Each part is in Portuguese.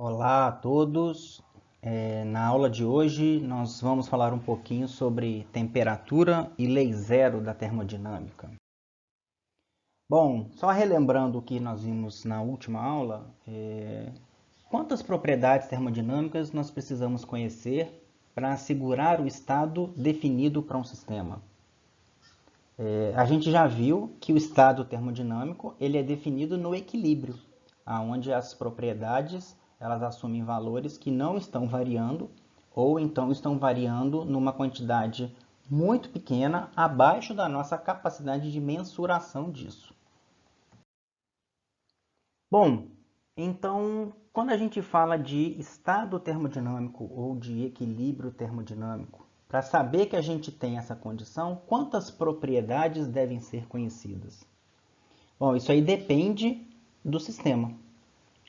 Olá a todos. Na aula de hoje nós vamos falar um pouquinho sobre temperatura e lei zero da termodinâmica. Bom, só relembrando o que nós vimos na última aula, quantas propriedades termodinâmicas nós precisamos conhecer para assegurar o estado definido para um sistema? A gente já viu que o estado termodinâmico ele é definido no equilíbrio, onde as propriedades elas assumem valores que não estão variando ou então estão variando numa quantidade muito pequena abaixo da nossa capacidade de mensuração disso. Bom, então quando a gente fala de estado termodinâmico ou de equilíbrio termodinâmico, para saber que a gente tem essa condição, quantas propriedades devem ser conhecidas? Bom, isso aí depende do sistema.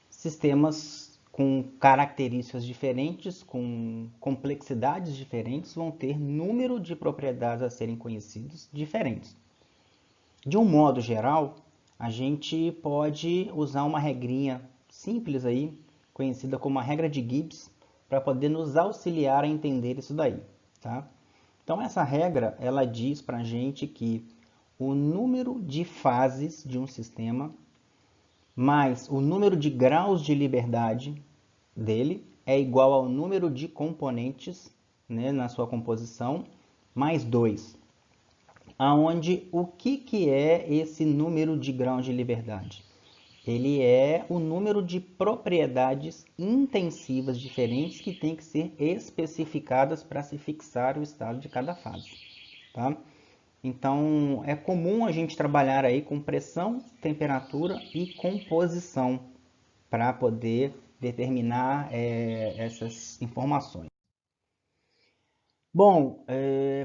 Sistemas com características diferentes, com complexidades diferentes, vão ter número de propriedades a serem conhecidas diferentes. De um modo geral, a gente pode usar uma regrinha simples aí, conhecida como a regra de Gibbs, para poder nos auxiliar a entender isso daí, tá? Então essa regra, ela diz para a gente que o número de fases de um sistema mais o número de graus de liberdade dele é igual ao número de componentes, né, na sua composição, mais 2. Aonde o que é esse número de graus de liberdade? Ele é o número de propriedades intensivas diferentes que tem que ser especificadas para se fixar o estado de cada fase, tá? Então, é comum a gente trabalhar aí com pressão, temperatura e composição para poder determinar essas informações. Bom,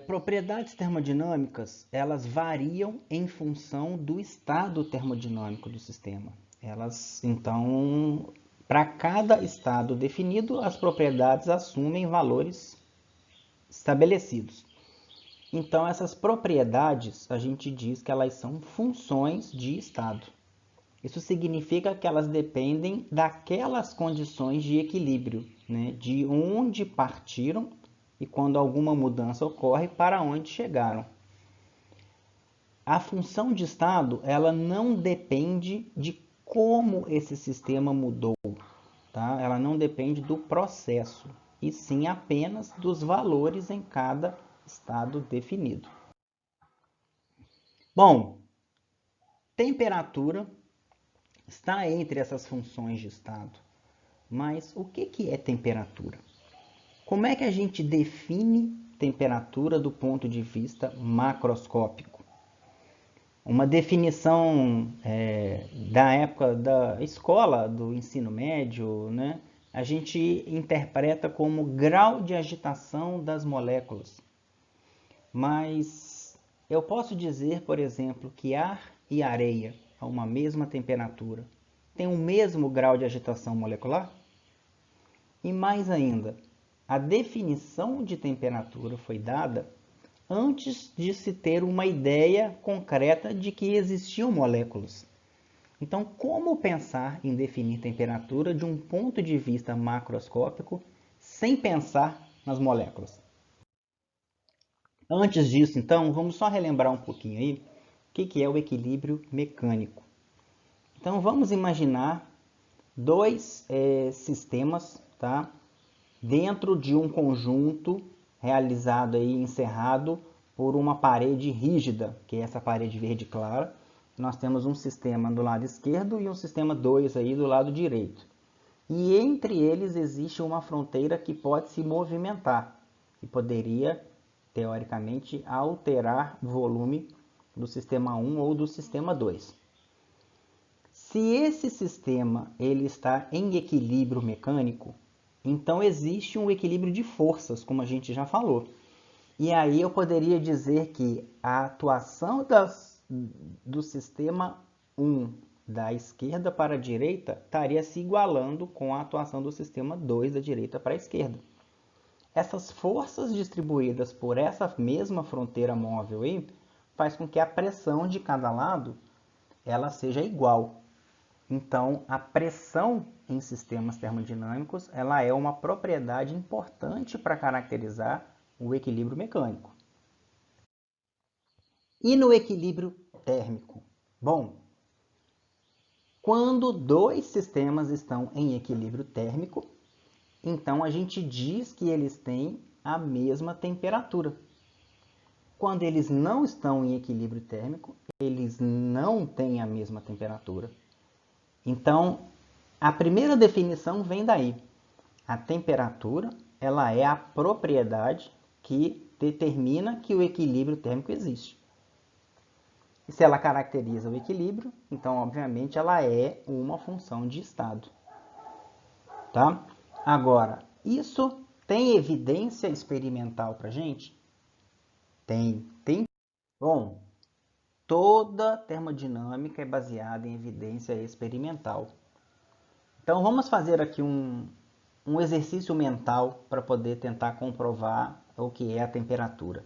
propriedades termodinâmicas, elas variam em função do estado termodinâmico do sistema. Elas, então, para cada estado definido, as propriedades assumem valores estabelecidos. Então, essas propriedades, a gente diz que elas são funções de estado. Isso significa que elas dependem daquelas condições de equilíbrio, né? De onde partiram e quando alguma mudança ocorre, para onde chegaram. A função de estado, ela não depende de como esse sistema mudou, tá? Ela não depende do processo, e sim apenas dos valores em cada estado definido. Bom, temperatura está entre essas funções de estado. Mas o que é temperatura? Como é que a gente define temperatura do ponto de vista macroscópico? Uma definição da época da escola, do ensino médio, né? A gente interpreta como grau de agitação das moléculas. Mas eu posso dizer, por exemplo, que ar e areia a uma mesma temperatura têm o mesmo grau de agitação molecular? E mais ainda, a definição de temperatura foi dada antes de se ter uma ideia concreta de que existiam moléculas. Então, como pensar em definir temperatura de um ponto de vista macroscópico sem pensar nas moléculas? Antes disso, então, vamos só relembrar um pouquinho aí o que é o equilíbrio mecânico. Então, vamos imaginar dois sistemas, tá? Dentro de um conjunto realizado aí, encerrado por uma parede rígida, que é essa parede verde clara. Nós temos um sistema do lado esquerdo e um sistema 2 aí do lado direito. E entre eles existe uma fronteira que pode se movimentar e poderia, teoricamente, alterar o volume do sistema 1 ou do sistema 2. Se esse sistema ele está em equilíbrio mecânico, então existe um equilíbrio de forças, como a gente já falou. E aí eu poderia dizer que a atuação do sistema 1 da esquerda para a direita estaria se igualando com a atuação do sistema 2 da direita para a esquerda. Essas forças distribuídas por essa mesma fronteira móvel aí, faz com que a pressão de cada lado ela seja igual. Então, a pressão em sistemas termodinâmicos, ela é uma propriedade importante para caracterizar o equilíbrio mecânico. E no equilíbrio térmico? Bom, quando dois sistemas estão em equilíbrio térmico, então a gente diz que eles têm a mesma temperatura. Quando eles não estão em equilíbrio térmico, eles não têm a mesma temperatura. Então, a primeira definição vem daí. A temperatura, ela é a propriedade que determina que o equilíbrio térmico existe. E se ela caracteriza o equilíbrio, então, obviamente, ela é uma função de estado. Tá? Agora, isso tem evidência experimental para a gente? Tem. Bom, toda termodinâmica é baseada em evidência experimental. Então, vamos fazer aqui um exercício mental para poder tentar comprovar o que é a temperatura.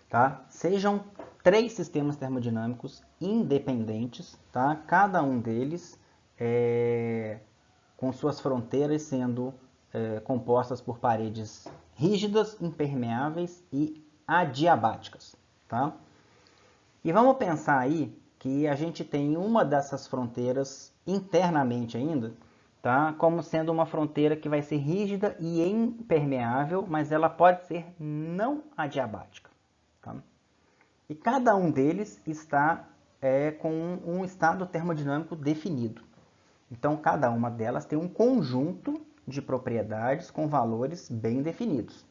Tá? Sejam 3 sistemas termodinâmicos independentes, tá? Cada um deles com suas fronteiras sendo compostas por paredes rígidas, impermeáveis e adiabáticas. Tá? E vamos pensar aí que a gente tem uma dessas fronteiras internamente ainda, tá? Como sendo uma fronteira que vai ser rígida e impermeável, mas ela pode ser não adiabática. Tá? E cada um deles está com um estado termodinâmico definido. Então, cada uma delas tem um conjunto de propriedades com valores bem definidos.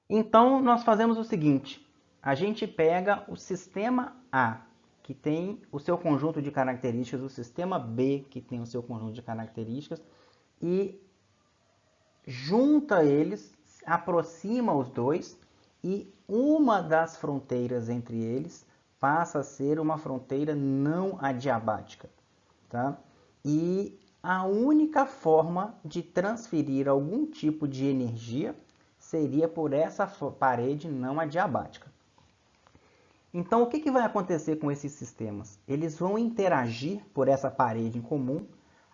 Então, nós fazemos o seguinte: a gente pega o sistema A, que tem o seu conjunto de características, o sistema B, que tem o seu conjunto de características, e junta eles, aproxima os dois, e uma das fronteiras entre eles passa a ser uma fronteira não adiabática. Tá? E a única forma de transferir algum tipo de energia seria por essa parede não adiabática. Então, o que vai acontecer com esses sistemas? Eles vão interagir por essa parede em comum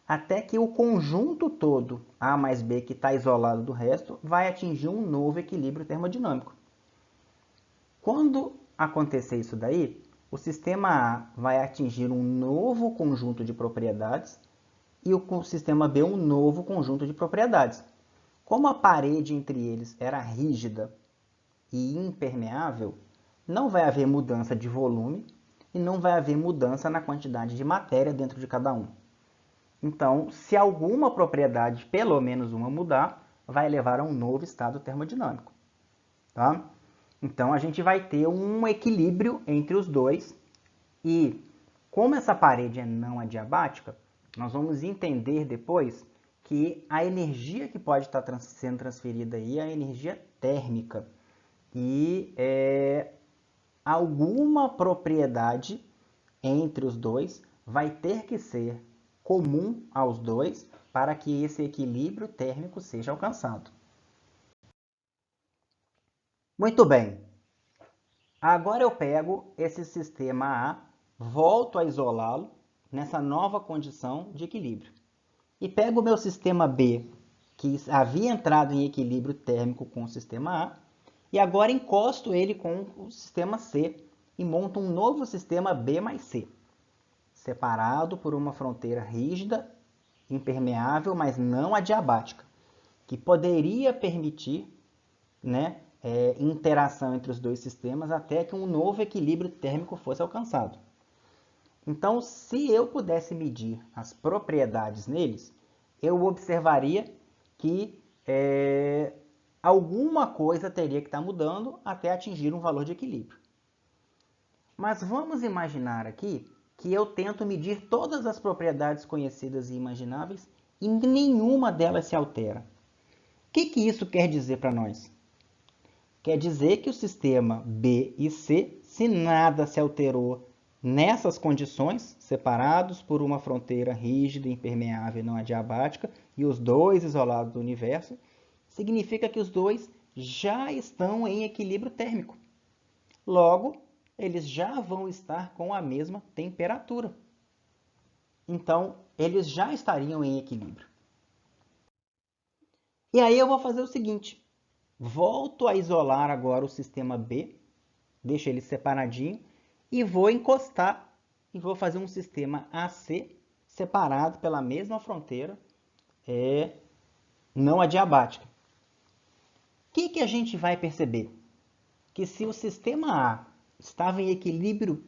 até que o conjunto todo, A mais B, que está isolado do resto, vai atingir um novo equilíbrio termodinâmico. Quando acontecer isso daí, o sistema A vai atingir um novo conjunto de propriedades e o sistema B um novo conjunto de propriedades. Como a parede entre eles era rígida e impermeável, não vai haver mudança de volume e não vai haver mudança na quantidade de matéria dentro de cada um. Então, se alguma propriedade, pelo menos uma, mudar, vai levar a um novo estado termodinâmico. Tá? Então, a gente vai ter um equilíbrio entre os dois e, como essa parede é não adiabática, nós vamos entender depois que a energia que pode estar sendo transferida aí é a energia térmica. E alguma propriedade entre os dois vai ter que ser comum aos dois para que esse equilíbrio térmico seja alcançado. Muito bem. Agora eu pego esse sistema A, volto a isolá-lo nessa nova condição de equilíbrio. E pego o meu sistema B, que havia entrado em equilíbrio térmico com o sistema A, e agora encosto ele com o sistema C e monto um novo sistema B mais C, separado por uma fronteira rígida, impermeável, mas não adiabática, que poderia permitir, né, interação entre os dois sistemas até que um novo equilíbrio térmico fosse alcançado. Então, se eu pudesse medir as propriedades neles, eu observaria que alguma coisa teria que estar mudando até atingir um valor de equilíbrio. Mas vamos imaginar aqui que eu tento medir todas as propriedades conhecidas e imagináveis e nenhuma delas se altera. O que isso quer dizer para nós? Quer dizer que o sistema B e C, se nada se alterou nessas condições, separados por uma fronteira rígida, impermeável e não adiabática, e os dois isolados do universo, significa que os dois já estão em equilíbrio térmico. Logo, eles já vão estar com a mesma temperatura. então eles já estariam em equilíbrio. E aí eu vou fazer o seguinte, volto a isolar agora o sistema B, deixo ele separadinho, e vou encostar e vou fazer um sistema AC separado pela mesma fronteira, não adiabática. O que a gente vai perceber? Que se o sistema A estava em equilíbrio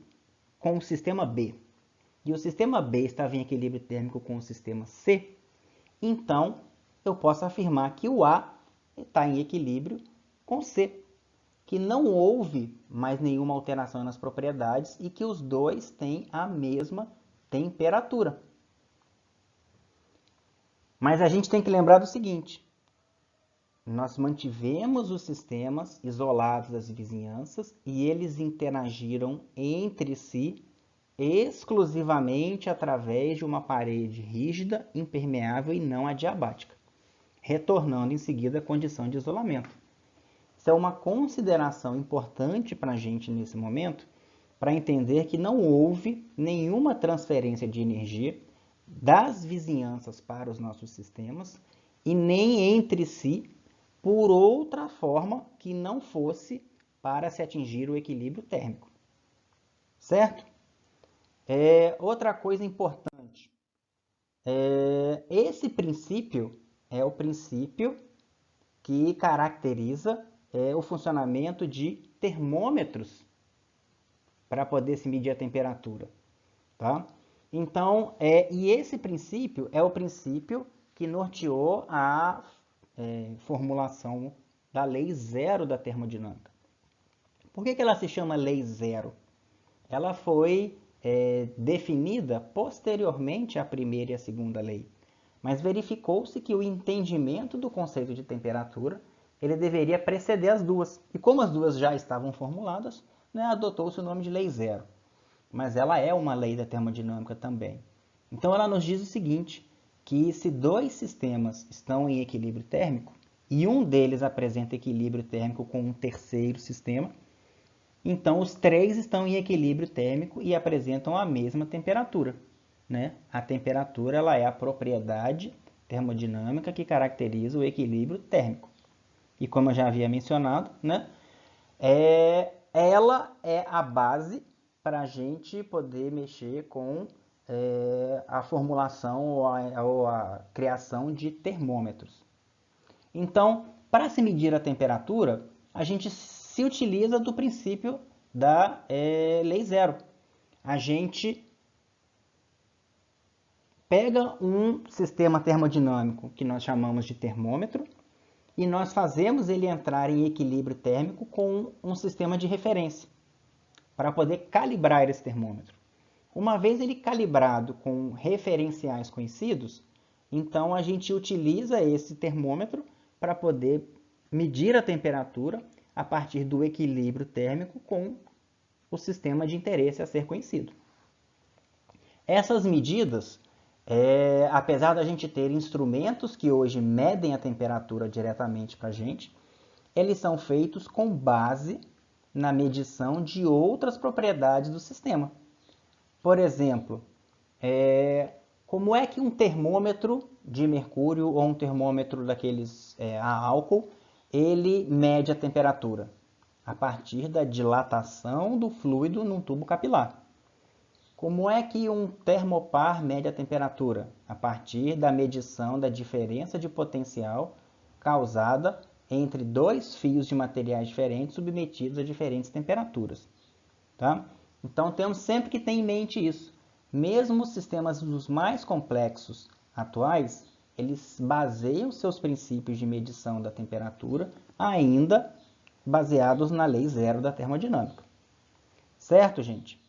com o sistema B e o sistema B estava em equilíbrio térmico com o sistema C, então eu posso afirmar que o A está em equilíbrio com C, que não houve mais nenhuma alteração nas propriedades e que os dois têm a mesma temperatura. Mas a gente tem que lembrar do seguinte, nós mantivemos os sistemas isolados das vizinhanças e eles interagiram entre si exclusivamente através de uma parede rígida, impermeável e não adiabática, retornando em seguida à condição de isolamento. Isso é uma consideração importante para a gente nesse momento, para entender que não houve nenhuma transferência de energia das vizinhanças para os nossos sistemas e nem entre si por outra forma que não fosse para se atingir o equilíbrio térmico. Certo? Outra coisa importante, esse princípio é o princípio que caracteriza o funcionamento de termômetros para poder se medir a temperatura. Tá? Então, e esse princípio é o princípio que norteou a formulação da lei zero da termodinâmica. Por que ela se chama lei zero? Ela foi definida posteriormente à primeira e à segunda lei, mas verificou-se que o entendimento do conceito de temperatura ele deveria preceder as duas. E como as duas já estavam formuladas, né, adotou-se o nome de lei zero. Mas ela é uma lei da termodinâmica também. Então ela nos diz o seguinte, que se dois sistemas estão em equilíbrio térmico e um deles apresenta equilíbrio térmico com um terceiro sistema, então os três estão em equilíbrio térmico e apresentam a mesma temperatura. Né? A temperatura ela é a propriedade termodinâmica que caracteriza o equilíbrio térmico. E como eu já havia mencionado, né, ela é a base para a gente poder mexer com a formulação ou a criação de termômetros. Então, para se medir a temperatura, a gente se utiliza do princípio da lei zero. A gente pega um sistema termodinâmico que nós chamamos de termômetro e nós fazemos ele entrar em equilíbrio térmico com um sistema de referência para poder calibrar esse termômetro. Uma vez ele calibrado com referenciais conhecidos, então a gente utiliza esse termômetro para poder medir a temperatura a partir do equilíbrio térmico com o sistema de interesse a ser conhecido. Essas medidas, apesar da gente ter instrumentos que hoje medem a temperatura diretamente para a gente, eles são feitos com base na medição de outras propriedades do sistema. Por exemplo, como é que um termômetro de mercúrio ou um termômetro daqueles a álcool, ele mede a temperatura? A partir da dilatação do fluido num tubo capilar. Como é que um termopar mede a temperatura? A partir da medição da diferença de potencial causada entre dois fios de materiais diferentes submetidos a diferentes temperaturas. Tá? Então temos sempre que ter em mente isso. Mesmo os sistemas dos mais complexos atuais, eles baseiam seus princípios de medição da temperatura ainda baseados na lei zero da termodinâmica. Certo, gente?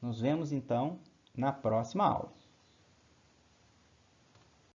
Nos vemos então na próxima aula.